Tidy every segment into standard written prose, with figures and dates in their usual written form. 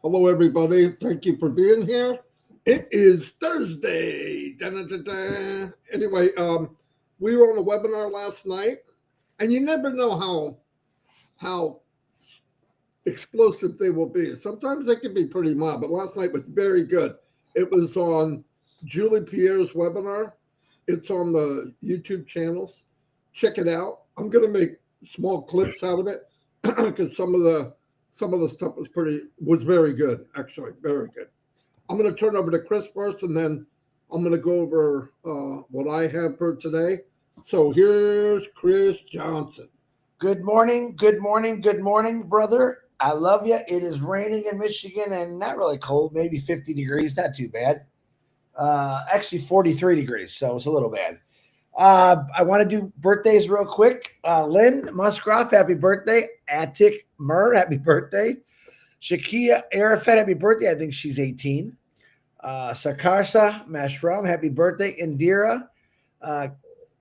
Hello, everybody. Thank you for being here. It is Thursday. Da-da-da-da. Anyway, we were on a webinar last night, and you never know how explosive they will be. Sometimes they can be pretty mild, but last night was very good. It was on Julie Pierre's webinar. It's on the YouTube channels. Check it out. I'm going to make small clips out of it because some of the stuff was very good, actually, very good. I'm going to turn over to Chris first, and then I'm going to go over what I have for today. So here's Chris Johnson. Good morning, brother. I love you. It is raining in Michigan and not really cold, maybe 50 degrees, not too bad. Actually 43 degrees, so it's a little bad. I want to do birthdays real quick. Lynn Musgrove, happy birthday. Atik Mur, happy birthday. Shakia Arafat, happy birthday. I think she's 18. Sakarsa Mashram, happy birthday. Indira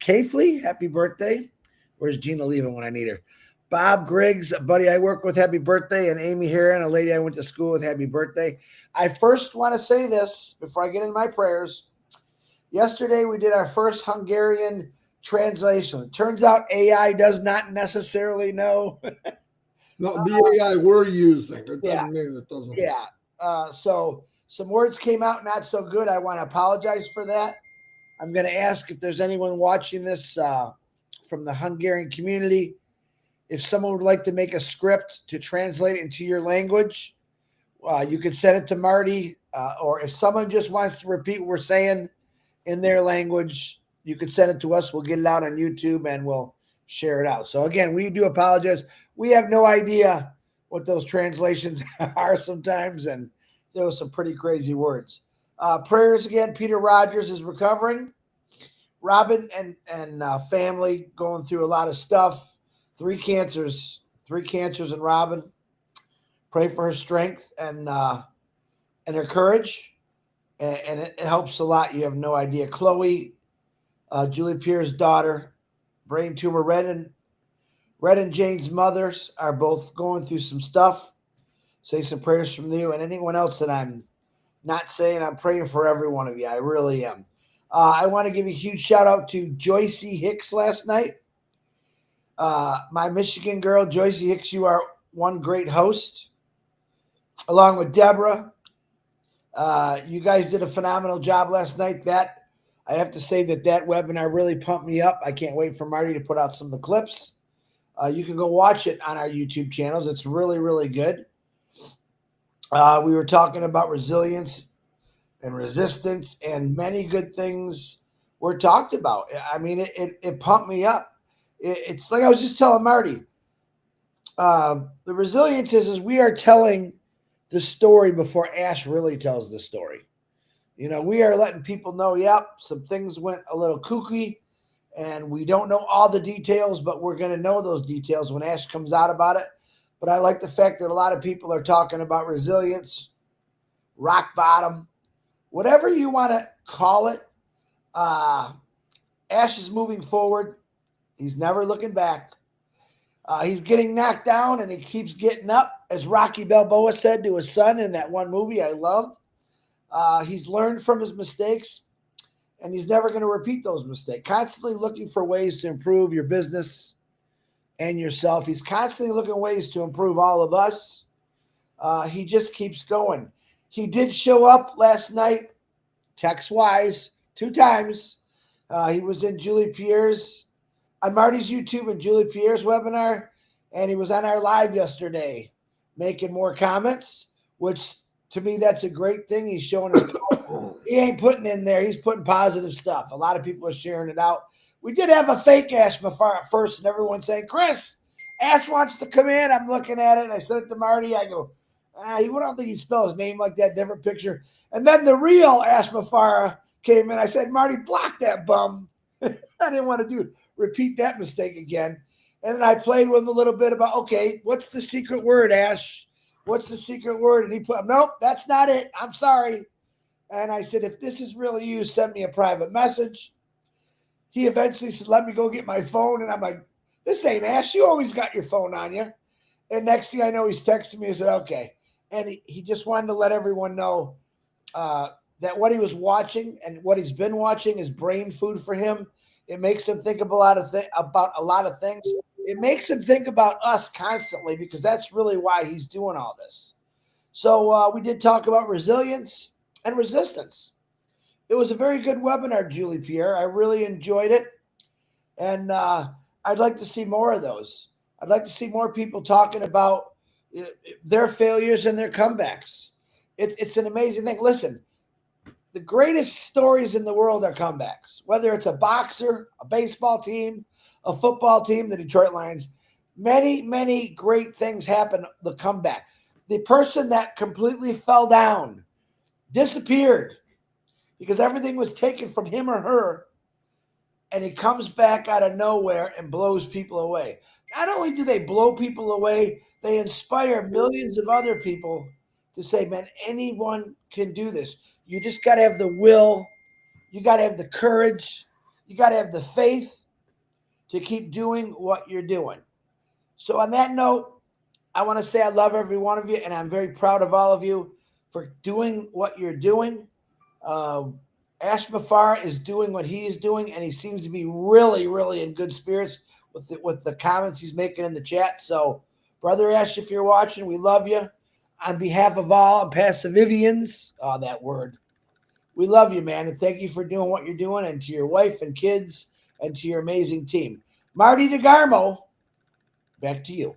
Kafley, happy birthday. Where's Gina leaving when I need her? Bob Griggs, a buddy I work with, happy birthday. And Amy Heron, a lady I went to school with, happy birthday. I first want to say this before I get into my prayers. Yesterday, we did our first Hungarian translation. It turns out AI does not necessarily know. No, the AI we're using. It doesn't mean it doesn't. Yeah. So some words came out not so good. I want to apologize for that. I'm going to ask if there's anyone watching this from the Hungarian community. If someone would like to make a script to translate it into your language, you can send it to Marty. Or if someone just wants to repeat what we're saying in their language, you can send it to us. We'll get it out on YouTube and we'll share it out. So again, we do apologize. We have no idea what those translations are sometimes, and there was some pretty crazy words. Prayers again. Peter Rogers is recovering. Robin and family going through a lot of stuff. Three cancers in Robin. Pray for her strength and her courage, and it helps a lot. You have no idea. Chloe, Julie Pierre's daughter, brain tumor. Red and Jane's mothers are both going through some stuff. Say some prayers from you, and anyone else that I'm not saying. I'm praying for every one of you. I really am. I want to give a huge shout out to Joycey Hicks last night. My Michigan girl, Joycey Hicks, you are one great host. Along with Deborah. You guys did a phenomenal job last night. I have to say that webinar really pumped me up. I can't wait for Marty to put out some of the clips. You can go watch it on our YouTube channels. It's really, really good. We were talking about resilience and resistance, and many good things were talked about. I mean, it pumped me up. It's like I was just telling Marty. The resilience is we are telling the story before Ash really tells the story. You know, we are letting people know, yep, some things went a little kooky, and we don't know all the details, but we're going to know those details when Ash comes out about it. But I like the fact that a lot of people are talking about resilience, rock bottom, whatever you want to call it. Ash is moving forward. He's never looking back. He's getting knocked down, and he keeps getting up, as Rocky Balboa said to his son in that one movie I loved. He's learned from his mistakes, and he's never going to repeat those mistakes. Constantly looking for ways to improve your business and yourself. He's constantly looking ways to improve all of us. He just keeps going. He did show up last night, text-wise, 2 times. He was in Julie Pierre's, on Marty's YouTube and Julie Pierre's webinar, and he was on our live yesterday making more comments, which to me, that's a great thing. He's showing us. He ain't putting in there. He's putting positive stuff. A lot of people are sharing it out. We did have a fake Ash Mafar at first, and everyone's saying, Chris, Ash wants to come in. I'm looking at it, and I sent it to Marty. I go, I don't think he'd spell his name like that, different picture. And then the real Ash Mafara came in. I said, Marty, block that bum. I didn't want to repeat that mistake again. And then I played with him a little bit about, okay, what's the secret word, Ash? What's the secret word? And he put, nope, that's not it. I'm sorry. And I said, if this is really you, send me a private message. He eventually said, let me go get my phone. And I'm like, this ain't Ash. You always got your phone on you. And next thing I know, he's texting me. I said, okay. and he just wanted to let everyone know that what he was watching and what he's been watching is brain food for him. It makes him think about a lot of things. It makes him think about us constantly, because that's really why he's doing all this. So we did talk about resilience and resistance. It was a very good webinar, Julie Pierre. I really enjoyed it. And I'd like to see more of those. I'd like to see more people talking about their failures and their comebacks. It's an amazing thing. Listen, the greatest stories in the world are comebacks, whether it's a boxer, a baseball team, a football team, the Detroit Lions. Many, many great things happen, the comeback. The person that completely fell down, disappeared because everything was taken from him or her, and he comes back out of nowhere and blows people away. Not only do they blow people away, they inspire millions of other people to say, man, anyone can do this. You just got to have the will. You got to have the courage. You got to have the faith to keep doing what you're doing. So on that note, I want to say I love every one of you, and I'm very proud of all of you for doing what you're doing. Ash Mafar is doing what he is doing, and he seems to be really, really in good spirits with the comments he's making in the chat. So, Brother Ash, if you're watching, we love you. On behalf of all Passivivians, that word, we love you, man, and thank you for doing what you're doing, and to your wife and kids, and to your amazing team. Marty DeGarmo, back to you.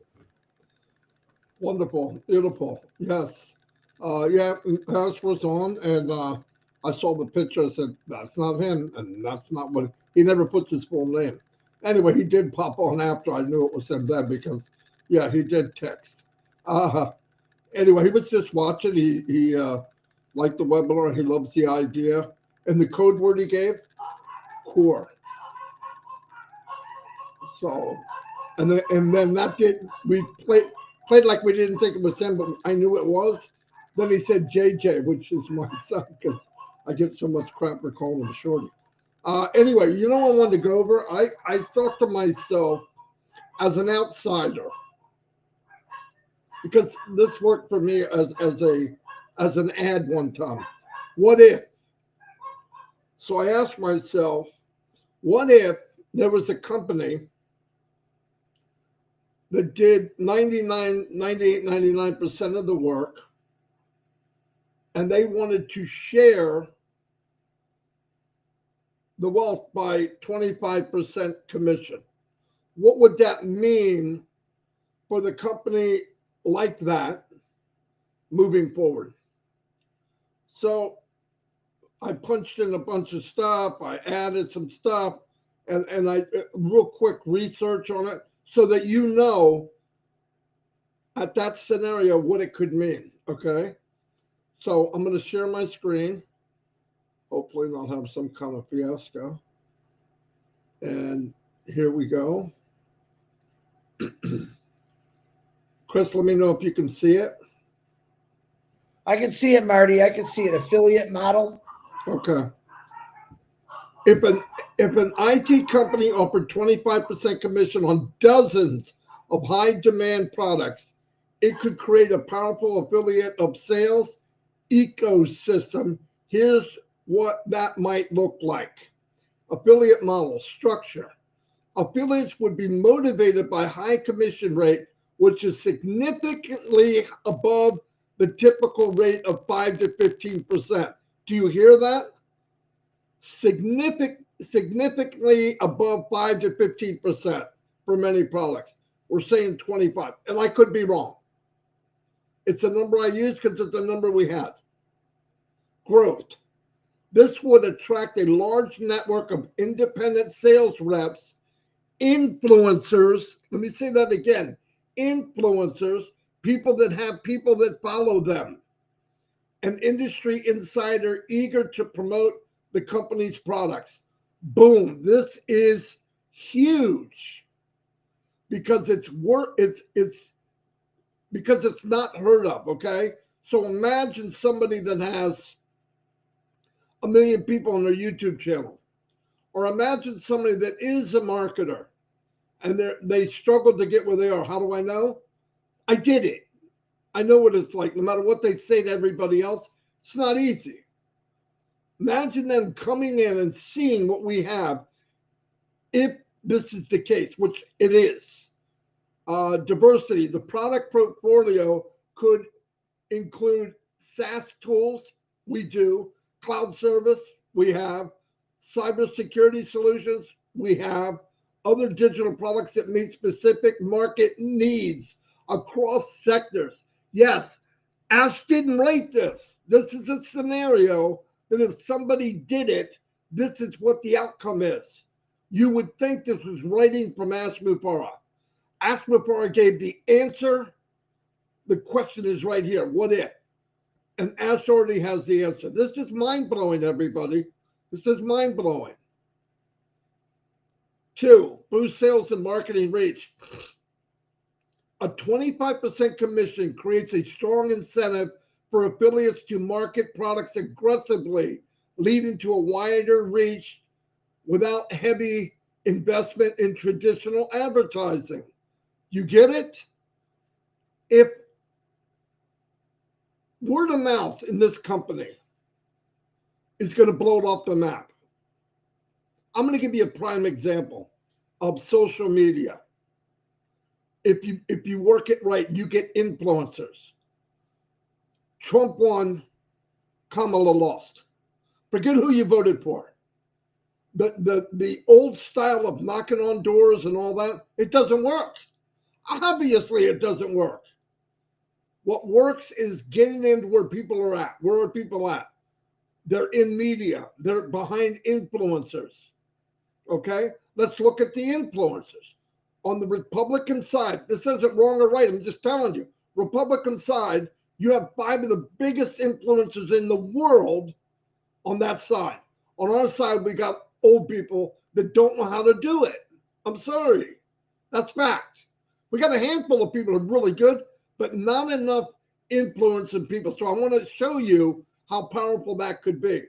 Wonderful, beautiful. Yes. Yeah, Ash was on, and I saw the picture. I said, that's not him, and that's not what he never puts his full name. Anyway, he did pop on after I knew it was him then, because, yeah, he did text. Anyway, he was just watching. He liked the webinar. He loves the idea. And the code word he gave, core. So, and then that did, we played like we didn't think it was him, but I knew it was. Then he said JJ, which is my son, because I get so much crap for calling him Shorty. Anyway, you know what I wanted to go over? I thought to myself, as an outsider, because this worked for me as an ad one time. What if? So I asked myself, what if there was a company that did 98, 99% of the work, and they wanted to share the wealth by 25% commission? What would that mean for the company like that moving forward? So I punched in a bunch of stuff. I added some stuff, and I real quick research on it so that you know at that scenario what it could mean. Okay. So I'm going to share my screen. Hopefully not have some kind of fiasco. And here we go. Chris, let me know if you can see it. I can see it, Marty. I can see it. Affiliate model. Okay. If an IT company offered 25% commission on dozens of high demand products, it could create a powerful affiliate of sales ecosystem. Here's what that might look like. Affiliate model structure. Affiliates would be motivated by high commission rate, which is significantly above the typical rate of 5 to 15%. Do you hear that? Significantly above 5 to 15% for many products. We're saying 25, and I could be wrong. It's a number I use because it's the number we had. Growth. This would attract a large network of independent sales reps, influencers. Let me say that again. Influencers, people that have people that follow them, an industry insider eager to promote the company's products. Boom. This is huge because it's because it's not heard of. Okay. So imagine somebody that has 1 million people on their YouTube channel, or imagine somebody that is a marketer and they struggle to get where they are. How do I know? I did it. I know what it's like. No matter what they say to everybody else, it's not easy. Imagine them coming in and seeing what we have, if this is the case, which it is. Diversity. The product portfolio could include SaaS tools, we do, cloud service, we have, cybersecurity solutions, we have, other digital products that meet specific market needs across sectors. Yes, Ash didn't write this. This is a scenario that if somebody did it, this is what the outcome is. You would think this was writing from Ash Mufareh. Ash Mufareh gave the answer. The question is right here. What if? And Ash already has the answer. This is mind-blowing, everybody. This is mind-blowing. 2, boost sales and marketing reach. A 25% commission creates a strong incentive for affiliates to market products aggressively, leading to a wider reach without heavy investment in traditional advertising. You get it? If word of mouth in this company is going to blow it off the map. I'm going to give you a prime example of social media. If you work it right, you get influencers. Trump won, Kamala lost. Forget who you voted for. The old style of knocking on doors and all that, it doesn't work. Obviously, it doesn't work. What works is getting into where people are at. Where are people at? They're in media. They're behind influencers. Okay? Let's look at the influencers. On the Republican side, this isn't wrong or right. I'm just telling you. Republican side, you have 5 of the biggest influencers in the world on that side. On our side, we got old people that don't know how to do it. I'm sorry. That's fact. We got a handful of people who are really good, but not enough influence in people. So I want to show you how powerful that could be.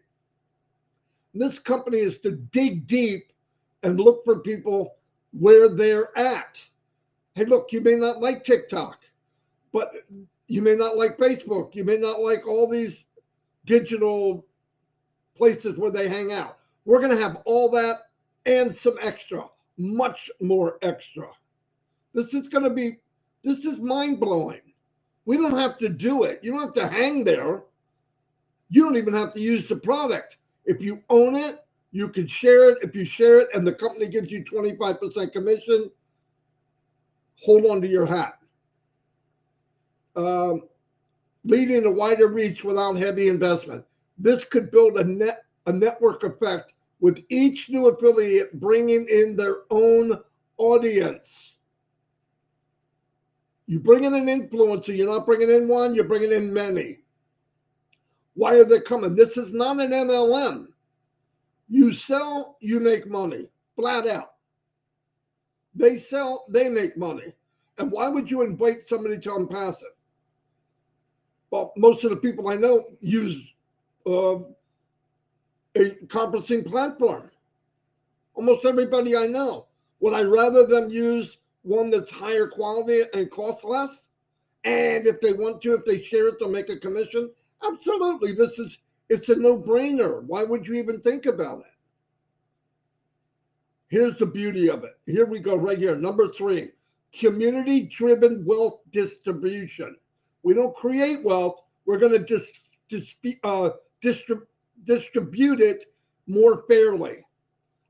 This company is to dig deep and look for people where they're at. Hey, look, you may not like TikTok, but you may not like Facebook. You may not like all these digital places where they hang out. We're going to have all that and some extra, much more extra. This is mind-blowing. We don't have to do it. You don't have to hang there. You don't even have to use the product. If you own it, you can share it. If you share it and the company gives you 25% commission, hold on to your hat. Leading a wider reach without heavy investment. This could build a network effect with each new affiliate bringing in their own audience. You bring in an influencer, you're not bringing in one, you're bringing in many. Why are they coming? This is not an MLM. You sell, you make money, flat out. They sell, they make money. And why would you invite somebody to ONPASSIVE? Well, most of the people I know use a conferencing platform. Almost everybody I know. Would I rather them use one that's higher quality and costs less? And if they want to, if they share it, they'll make a commission? Absolutely. It's a no-brainer. Why would you even think about it? Here's the beauty of it. Here we go right here. Number 3, community-driven wealth distribution. We don't create wealth. We're going to distribute it more fairly.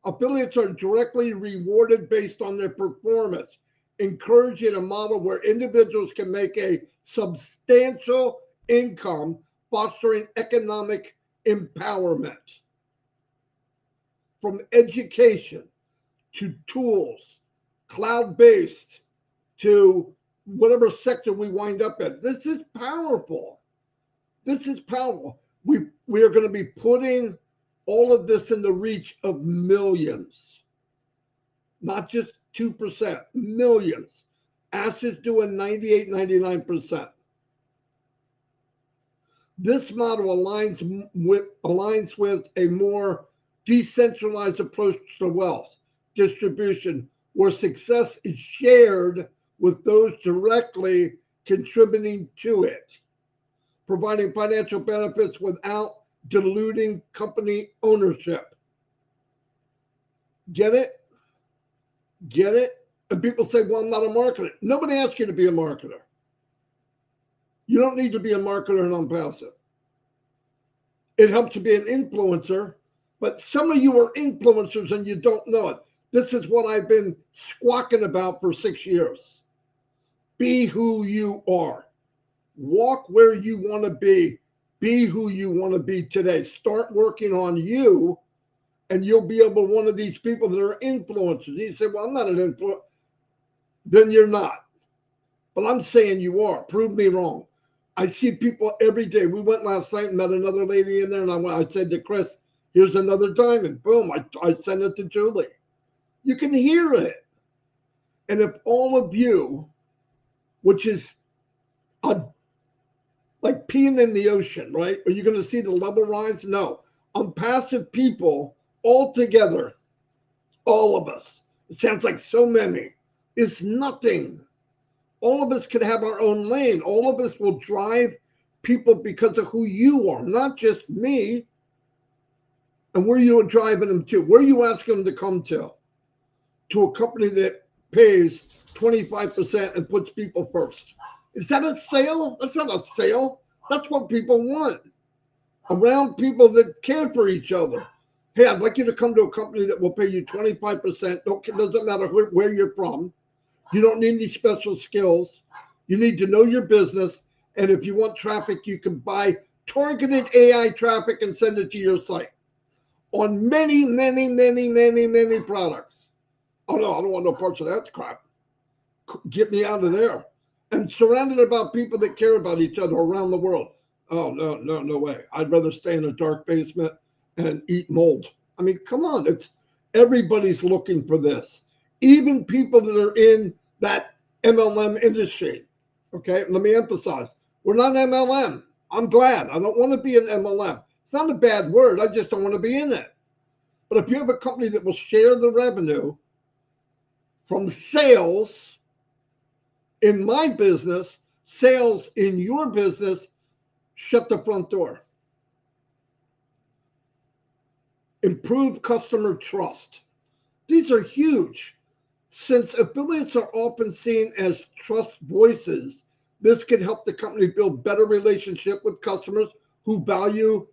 Affiliates are directly rewarded based on their performance, encouraging a model where individuals can make a substantial income, fostering economic empowerment. From education to tools, cloud-based to whatever sector we wind up in. This is powerful. This is powerful. We are going to be putting all of this in the reach of millions, not just 2%, millions. Ash is doing 98, 99%. This model aligns with a more decentralized approach to wealth distribution, where success is shared with those directly contributing to it, providing financial benefits without diluting company ownership. Get it? Get it? And people say, well, I'm not a marketer. Nobody asked you to be a marketer. You don't need to be a marketer in ONPASSIVE. It helps you be an influencer, but some of you are influencers and you don't know it. This is what I've been squawking about for 6 years. Be who you are. Walk where you want to be. Be who you want to be today. Start working on you, and you'll be able to one of these people that are influencers. You say, well, I'm not an influencer. Then you're not. But I'm saying you are. Prove me wrong. I see people every day. We went last night and met another lady in there, and I said to Chris, here's another diamond. Boom, I sent it to Julie. You can hear it. And if all of you, which is like peeing in the ocean, right? Are you going to see the level rise? No. ONPASSIVE people all together, all of us, it sounds like so many, is nothing. All of us could have our own lane. All of us will drive people because of who you are, not just me. And where you are driving them to? Where are you asking them to come to? To a company that pays 25% and puts people first. Is that a sale? That's not a sale. That's what people want. Around people that care for each other. Hey, I'd like you to come to a company that will pay you 25%. Doesn't matter where you're from. You don't need any special skills. You need to know your business. And if you want traffic, you can buy targeted AI traffic and send it to your site on many, many, many, many, many products. Oh, no, I don't want no parts of that crap. Get me out of there. And surrounded about people that care about each other around the world. Oh, no way. I'd rather stay in a dark basement and eat mold. I mean, come on. Everybody's looking for this. Even people that are in that MLM industry. Okay, let me emphasize. We're not MLM. I'm glad. I don't want to be an MLM. It's not a bad word. I just don't want to be in it. But if you have a company that will share the revenue from sales in my business, sales in your business, shut the front door. Improve customer trust. These are huge. Since affiliates are often seen as trust voices, this can help the company build better relationship with customers who value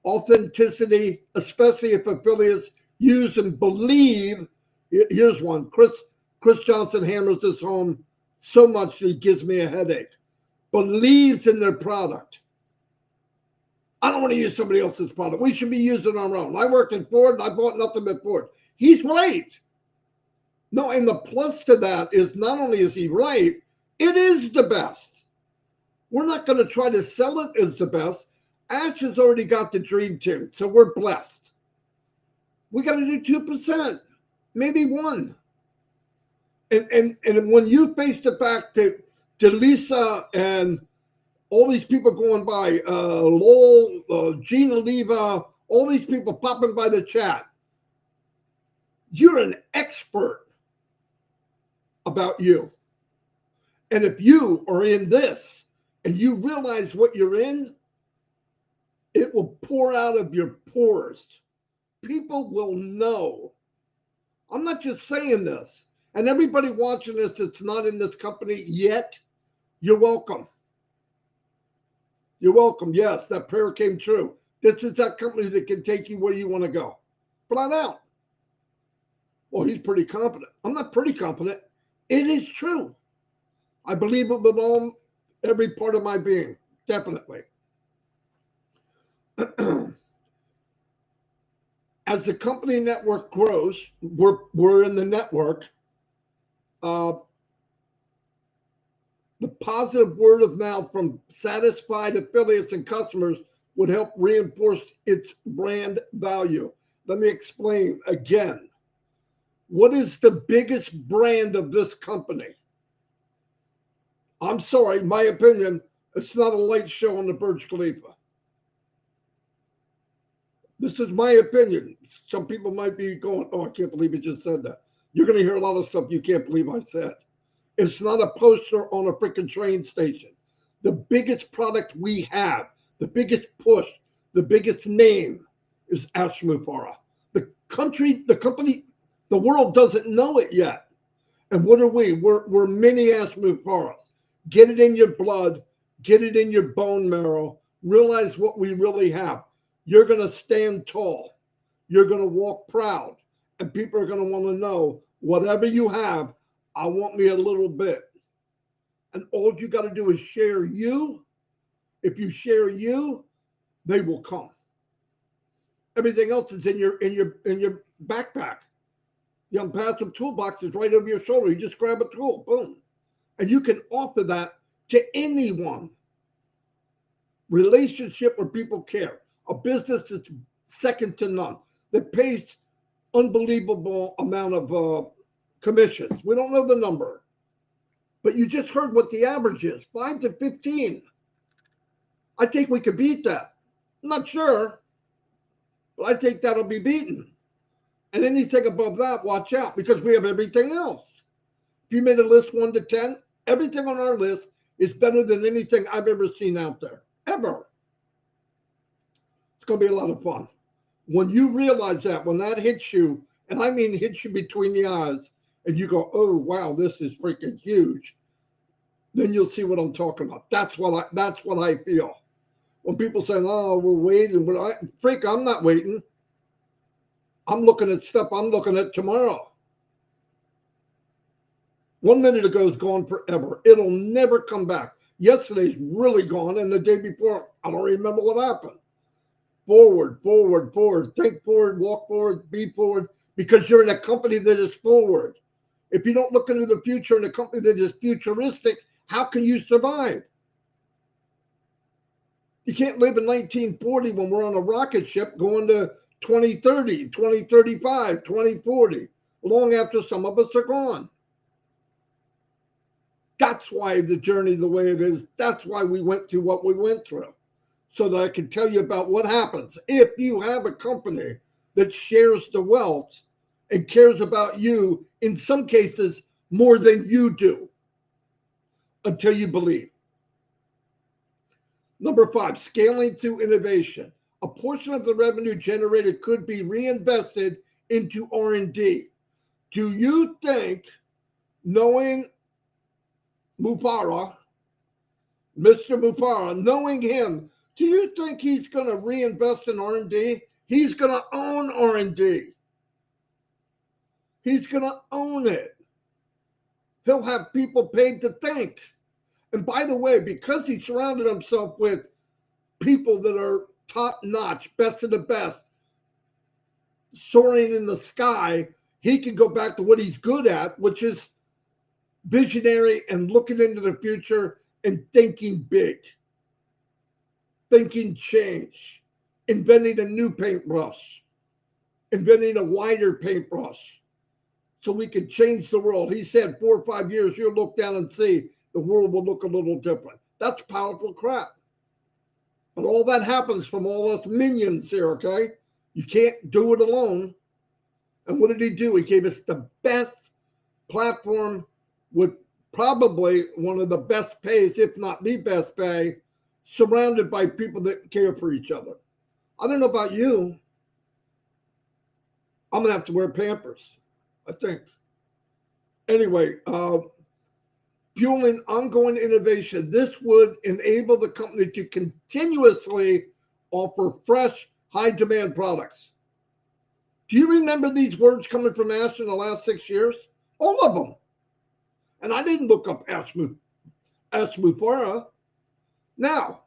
authenticity, especially if affiliates use and believe. Here's one. Chris Johnson hammers this home so much that he gives me a headache. Believes in their product. I don't want to use somebody else's product. We should be using our own. I worked in Ford and I bought nothing but Ford. He's right. No, and the plus to that is not only is he right, it is the best. We're not going to try to sell it as the best. Ash has already got the dream team, so we're blessed. We got to do 2%, maybe 1%. And when you face the fact to Lisa and all these people going by, Lowell, Gina Leva, all these people popping by the chat, you're an expert about you. And if you are in this and you realize what you're in, it will pour out of your pores. People will know. I'm not just saying this. And everybody watching this that's not in this company yet, you're welcome. You're welcome. Yes, that prayer came true. This is that company that can take you where you want to go. Flat out. Well, he's pretty confident. I'm not pretty confident. It is true. I believe it with every part of my being. Definitely. As the company network grows, we're in the network. The positive word of mouth from satisfied affiliates and customers would help reinforce its brand value. Let me explain again. What is the biggest brand of this company? I'm sorry, my opinion, it's not a light show on the Burj Khalifa. This is my opinion. Some people might be going, oh, I can't believe he just said that. You're going to hear a lot of stuff you can't believe I said. It's not a poster on a freaking train station. The biggest product we have, the biggest push, the biggest name is Ash Mufareh. The company, the world doesn't know it yet. And what are we? We're mini Ash Mufarehs. Get it in your blood, get it in your bone marrow, realize what we really have. You're going to stand tall. You're going to walk proud. And people are going to want to know, whatever you have, I want me a little bit. And all you got to do is share you. If you share you, they will come. Everything else is in your backpack. The ONPASSIVE toolbox is right over your shoulder. You just grab a tool, boom. And you can offer that to anyone. Relationship where people care. A business that's second to none. That pays unbelievable amount of commissions. We don't know the number. But you just heard what the average is, 5 to 15. I think we could beat that. I'm not sure, but I think that'll be beaten. And anything above that, watch out, because we have everything else. If you made a list 1 to 10, everything on our list is better than anything I've ever seen out there, ever. It's going to be a lot of fun. When you realize that, when that hits you, and I mean hits you between the eyes, and you go, oh, wow, this is freaking huge, then you'll see what I'm talking about. That's what I feel. When people say, oh, we're waiting, but I'm not waiting. I'm looking at stuff I'm looking at tomorrow. 1 minute ago is gone forever. It'll never come back. Yesterday's really gone, and the day before, I don't remember what happened. Forward, forward, forward. Think forward, walk forward, be forward, because you're in a company that is forward. If you don't look into the future in a company that is futuristic, how can you survive? You can't live in 1940 when we're on a rocket ship going to 2030, 2035, 2040, long after some of us are gone. That's why the journey the way it is. That's why we went through what we went through, so that I can tell you about what happens if you have a company that shares the wealth and cares about you, in some cases, more than you do, until you believe. Number 5, scaling through innovation. A portion of the revenue generated could be reinvested into R&D. Do you think, knowing Mufareh, Mr. Mufareh, knowing him, do you think he's going to reinvest in R&D? He's going to own R&D. He's going to own it. He'll have people paid to think. And by the way, because he surrounded himself with people that are top notch, best of the best, soaring in the sky, he can go back to what he's good at, which is visionary and looking into the future and thinking big, thinking change, inventing a new paintbrush, inventing a wider paintbrush so we can change the world. He said 4 or 5 years, you'll look down and see the world will look a little different. That's powerful crap. But all that happens from all us minions here, okay? You can't do it alone. And what did he do? He gave us the best platform with probably one of the best pays, if not the best pay, surrounded by people that care for each other. I don't know about you. I'm going to have to wear Pampers, I think. Anyway, fueling ongoing innovation. This would enable the company to continuously offer fresh, high-demand products. Do you remember these words coming from Ash in the last 6 years? All of them. And I didn't look up Ash Mufareh. Now,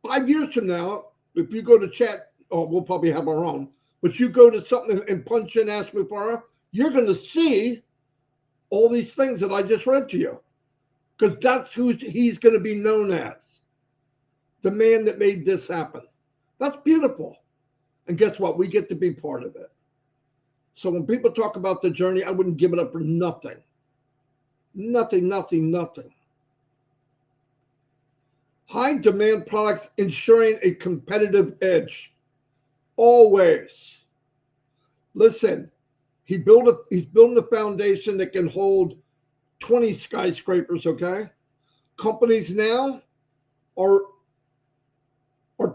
5 years from now, if you go to chat, oh, we'll probably have our own, but you go to something and punch in Ash Mufareh, you're going to see all these things that I just read to you, because that's who he's going to be known as, the man that made this happen. That's beautiful. And guess what? We get to be part of it. So when people talk about the journey, I wouldn't give it up for nothing. Nothing, nothing, nothing. High demand products ensuring a competitive edge. Always. Listen, he's building a foundation that can hold 20 skyscrapers, okay? Companies now are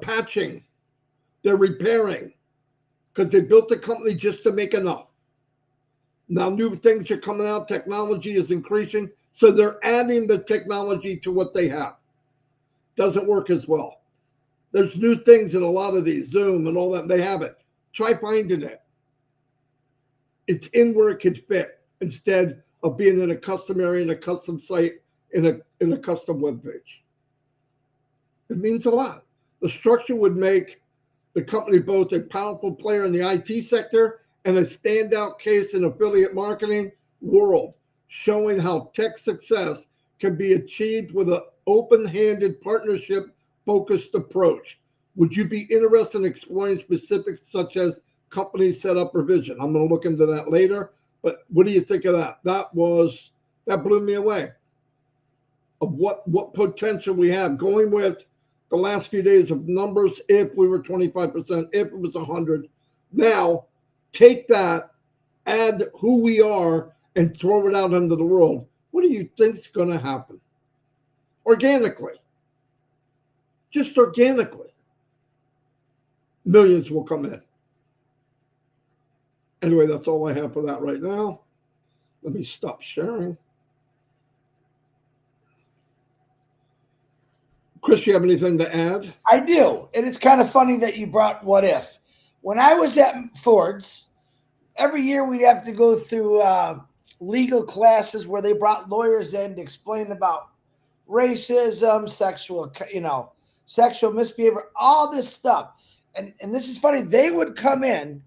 patching, they're repairing, because they built the company just to make enough. Now new things are coming out, technology is increasing, so they're adding the technology to what they have. Doesn't work as well. There's new things in a lot of these, Zoom and all that, they have it. Try finding it. It's in where it could fit instead of being in a custom area, in a custom site, in a custom web page. It means a lot. The structure would make the company both a powerful player in the IT sector and a standout case in affiliate marketing world, showing how tech success can be achieved with an open-handed partnership-focused approach. Would you be interested in exploring specifics such as company setup or vision? I'm going to look into that later, but what do you think of that? That blew me away of what potential we have going with the last few days of numbers. If we were 25%, if it was 100, now take that, add who we are, and throw it out into the world. What do you think's going to happen? Organically, just organically, millions will come in. Anyway, that's all I have for that right now. Let me stop sharing. Chris, you have anything to add? I do. And it's kind of funny that you brought what if. When I was at Ford's, every year we'd have to go through legal classes where they brought lawyers in to explain about racism, sexual misbehavior, all this stuff. And this is funny. They would come in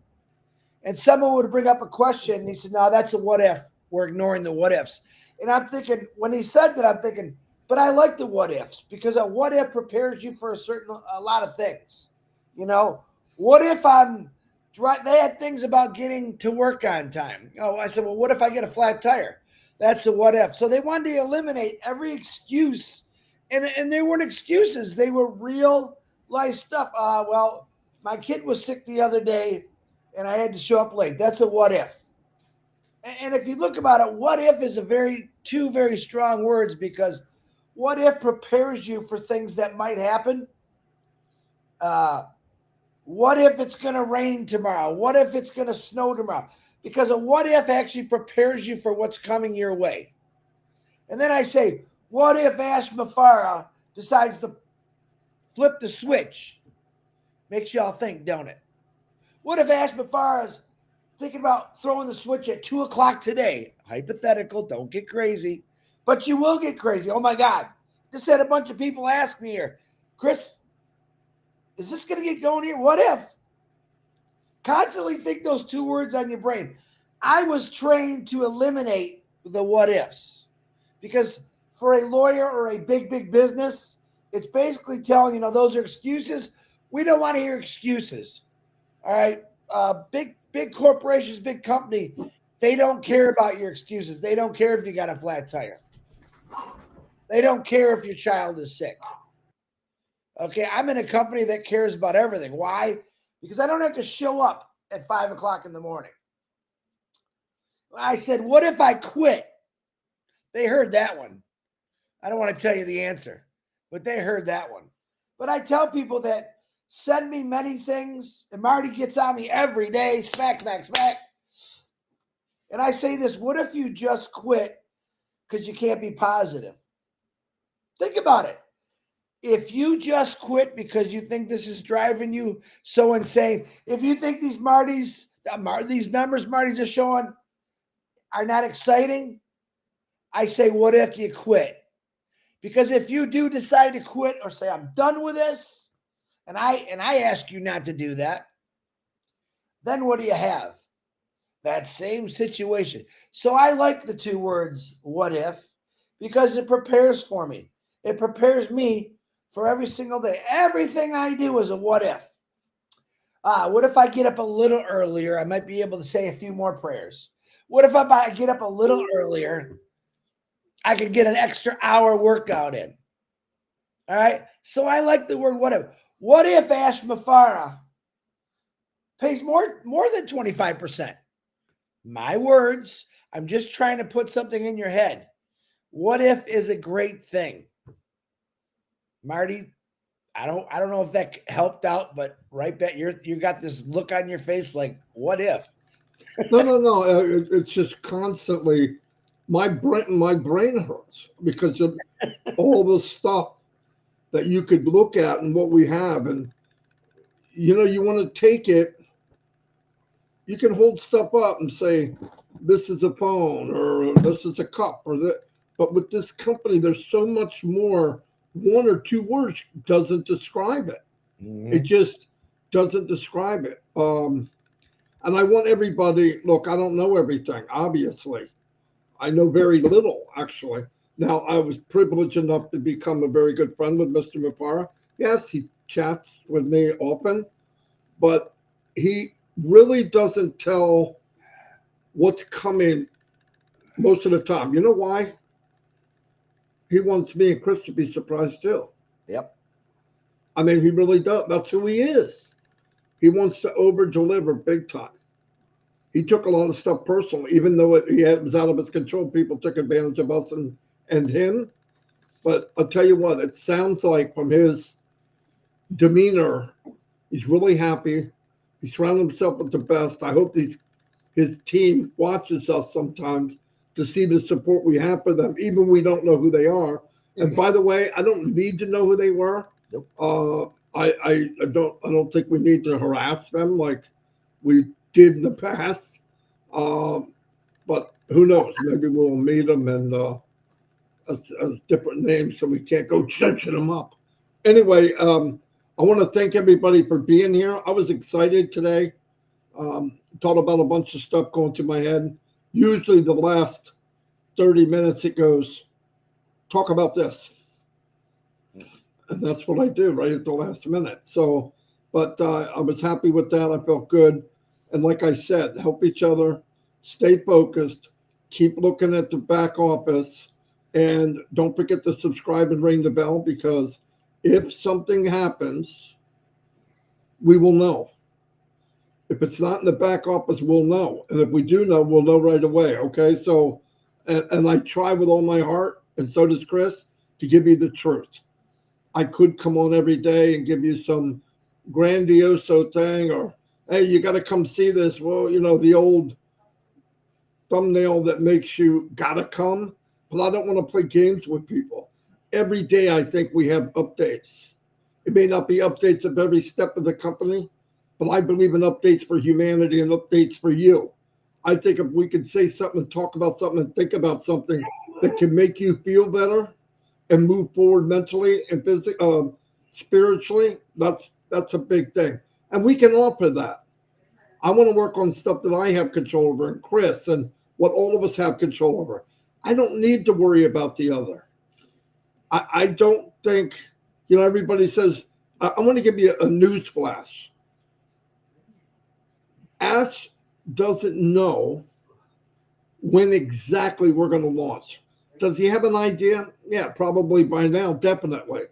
and someone would bring up a question and he said, no, that's a what if. We're ignoring the what ifs. And I'm thinking, when he said that, I'm thinking, but I like the what ifs because a what if prepares you for a lot of things. What if they had things about getting to work on time. Oh, I said, well, what if I get a flat tire? That's a what if. So they wanted to eliminate every excuse. And they weren't excuses. They were real life stuff. Well, my kid was sick the other day and I had to show up late. That's a what if. And if you look about it, what if is two very strong words, because what if prepares you for things that might happen. What if it's going to rain tomorrow? What if it's going to snow tomorrow? Because a what if actually prepares you for what's coming your way. And then I say, what if Ash Mafara decides to flip the switch? Makes y'all think, don't it? What if Ash Mafara's thinking about throwing the switch at 2 o'clock today? Hypothetical, don't get crazy. But you will get crazy. Oh my God. Just had a bunch of people ask me here, Chris, is this going to get going here? What if? Constantly think those two words on your brain. I was trained to eliminate the what ifs, because for a lawyer or a big business, it's basically telling, those are excuses. We don't want to hear excuses. All right. Big corporations, big company, they don't care about your excuses. They don't care if you got a flat tire. They don't care if your child is sick. Okay, I'm in a company that cares about everything. Why? Because I don't have to show up at 5 o'clock in the morning. I said, what if I quit? They heard that one. I don't want to tell you the answer, but they heard that one. But I tell people that send me many things, and Marty gets on me every day, smack. And I say this, what if you just quit because you can't be positive? Think about it. If you just quit because you think this is driving you so insane, if you think these numbers Marty's just showing are not exciting, I say, what if you quit? Because if you do decide to quit or say, I'm done with this, and I ask you not to do that, then what do you have? That same situation. So I like the two words, what if, because it prepares for me. It prepares me for every single day. Everything I do is a what if. What if I get up a little earlier? I might be able to say a few more prayers. What if I get up a little earlier? I could get an extra hour workout in. All right. So I like the word what if. What if Ash Mafara pays more than 25%? My words. I'm just trying to put something in your head. What if is a great thing. Marty, I don't know if that helped out, but right back, you got this look on your face like, what if? No. It's just constantly my brain hurts because of all the stuff that you could look at and what we have, and you want to take it. You can hold stuff up and say, "This is a phone," or "This is a cup," or that. But with this company, there's so much more. One or two words doesn't describe it. Mm-hmm. It just doesn't describe it. And I want everybody. Look, I don't know everything, obviously. I know very little, actually. Now, I was privileged enough to become a very good friend with Mr. Mapara. Yes, he chats with me often, but he really doesn't tell what's coming most of the time. You know why? He wants me and Chris to be surprised too. Yep. I mean, he really does. That's who he is. He wants to over deliver big time. He took a lot of stuff personally, even though it was out of his control. People took advantage of us and him. But I'll tell you what, it sounds like from his demeanor, he's really happy. He surrounded himself with the best. I hope his team watches us sometimes to see the support we have for them, even we don't know who they are. And by the way, I don't need to know who they were. Nope. I don't think we need to harass them like we did in the past. But who knows? Maybe we'll meet them and as different names, so we can't go churching them up. Anyway, I want to thank everybody for being here. I was excited today. Thought about a bunch of stuff going through my head. Usually the last 30 minutes it goes, talk about this. And that's what I do right at the last minute. So, but I was happy with that. I felt good. And like I said, help each other, stay focused, keep looking at the back office, and don't forget to subscribe and ring the bell, because if something happens, we will know. If it's not in the back office, we'll know. And if we do know, we'll know right away. Okay. So, and I try with all my heart, and so does Chris, to give you the truth. I could come on every day and give you some grandiose thing, or, hey, you got to come see this. Well, the old thumbnail that makes you got to come. But I don't want to play games with people. Every day, I think we have updates. It may not be updates of every step of the company, but I believe in updates for humanity and updates for you. I think if we could say something, talk about something, and think about something that can make you feel better and move forward mentally and physically, spiritually, that's a big thing. And we can offer that. I want to work on stuff that I have control over, and Chris, and what all of us have control over. I don't need to worry about the other. I don't think, everybody says, I want to give you a news flash. Ash doesn't know when exactly we're going to launch. Does he have an idea? Yeah, probably by now, definitely.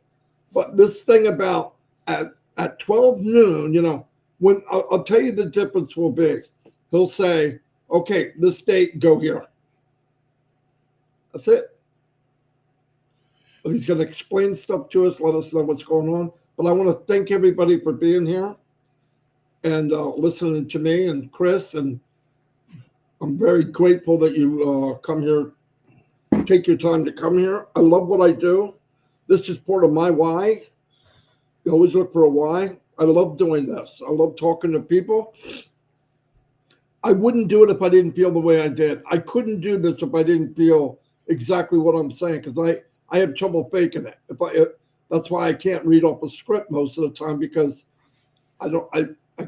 But this thing about at 12 noon, when I'll tell you the difference will be, he'll say, okay, this date, go here. That's it. He's going to explain stuff to us, let us know what's going on. But I want to thank everybody for being here and listening to me and Chris. And I'm very grateful that you come here, take your time to come here. I love what I do. This is part of my why. You always look for a why. I love doing this. I love talking to people. I wouldn't do it if I didn't feel the way I did. I couldn't do this if I didn't feel exactly what I'm saying, because I have trouble faking it. That's why I can't read off a script most of the time, because I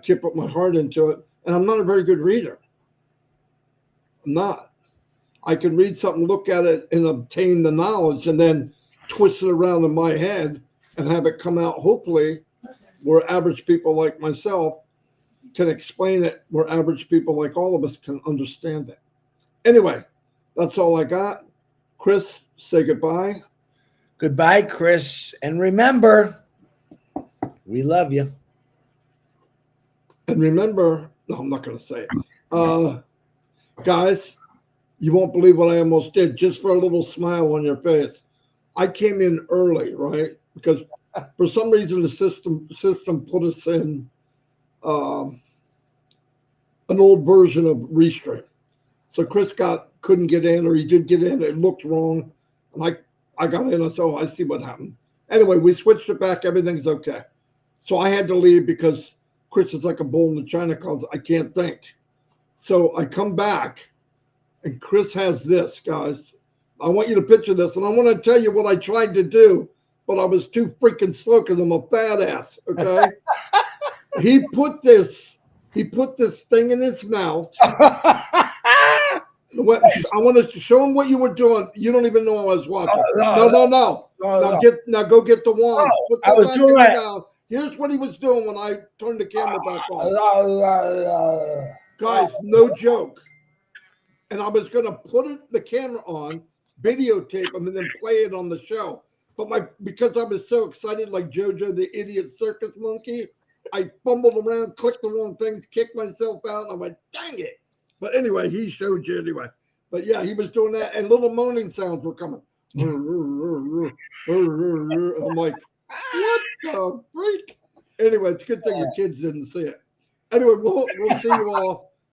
can't put my heart into it, and I'm not a very good reader. I'm not. I can read something, look at it, and obtain the knowledge, and then twist it around in my head and have it come out, hopefully, where average people like myself can explain it, where average people like all of us can understand it. Anyway, that's all I got. Chris, say goodbye. Goodbye, Chris. And remember, we love you. And remember, no, I'm not going to say it. Guys, You won't believe what I almost did just for a little smile on your face. I came in early, right? Because for some reason the system put us in um, an old version of Restream. So Chris couldn't get in, or he did get in. It looked wrong, and I got in. I said, "Oh, I see what happened." Anyway, we switched it back. Everything's okay. So I had to leave because Chris is like a bull in the china closet. I can't think. So I come back, and Chris has this, guys. I want you to picture this, and I want to tell you what I tried to do, but I was too freaking slow because I'm a badass. Okay. he put this he put this thing in his mouth. What, I wanted to show him what you were doing. You don't even know I was watching. No. Now go get the wand. Put I that was back doing in your it. mouth. Here's what he was doing when I turned the camera back on. Guys, no joke. And I was gonna put the camera on, videotape him, and then play it on the show. But because I was so excited, like JoJo the idiot circus monkey, I fumbled around, clicked the wrong things, kicked myself out, and I went, dang it. But anyway, he showed you anyway. But yeah, he was doing that, and little moaning sounds were coming. I'm like, what the freak? Anyway, it's a good thing your kids didn't see it. Anyway, we'll see you all